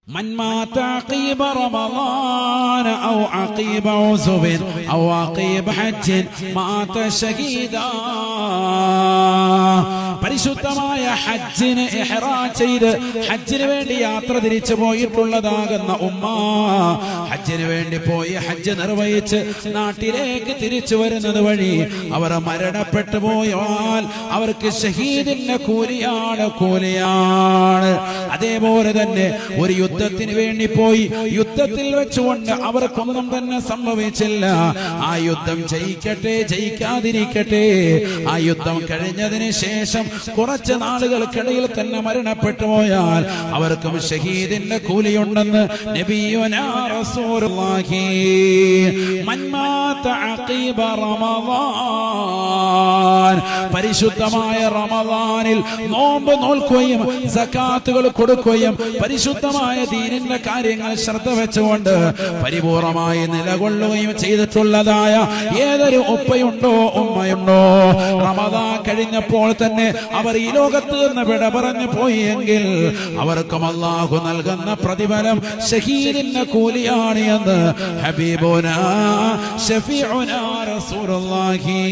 من مات عقيب رمضان أو عقيب عزب أو عقيب حج مات شهيدا. പരിശുദ്ധമായ ഹജ്ജിന് ഇഹ്റാം ചെയ്ത് ഹജ്ജിന് വേണ്ടി യാത്ര തിരിച്ചു പോയിട്ടുള്ളതാകുന്ന ഉമ്മ ഹജ്ജിന് വേണ്ടി പോയി ഹജ്ജ് നിർവഹിച്ച് നാട്ടിലേക്ക് തിരിച്ചു വരുന്നത് വഴി അവർ മരണപ്പെട്ടു പോയാൽ അവർക്ക് ഷഹീദിന്റെ കൂലിയാണ്. അതേപോലെ തന്നെ ഒരു യുദ്ധത്തിന് വേണ്ടി പോയി യുദ്ധത്തിൽ വെച്ചുകൊണ്ട് അവർക്കൊന്നും തന്നെ സംഭവിച്ചില്ല. ആ യുദ്ധം ജയിക്കട്ടെ ജയിക്കാതിരിക്കട്ടെ, ആ യുദ്ധം കഴിഞ്ഞതിന് ശേഷം കുറച്ച് നാളുകൾക്കിടയിൽ തന്നെ മരണപ്പെട്ടു പോയാൽ അവർക്കും ഷഹീദിന്റെ കൂലിയുണ്ടെന്ന് നബിയുനാ റസൂലുള്ളാഹി. മൻ മാത അഖീബ റമളാൻ, പരിശുദ്ധമായ റമളാനിൽ നോമ്പ് നോൽക്കുകയും സകാത്തുകൾ കൊടുക്കുകയും പരിശുദ്ധമായ ദീനിന്റെ കാര്യങ്ങൾ ശ്രദ്ധ വെച്ചുകൊണ്ട് പരിപൂർണമായി നിലകൊള്ളുകയും ചെയ്തിട്ടുള്ളതായ ഏതൊരു ഉപ്പയുണ്ടോ ഉമ്മയുണ്ടോ, റമളാൻ കഴിഞ്ഞപ്പോൾ തന്നെ അവർ ഈ ലോകത്ത് നിന്ന് വിട പറഞ്ഞു പോയി എങ്കിൽ അവർക്കും അല്ലാഹു നൽകുന്ന പ്രതിഫലം ഷഹീദിന്റെ കൂലിയാണ് എന്ന് ഹബീബുനാ ശഫീഉനാ റസൂലുള്ളാഹി.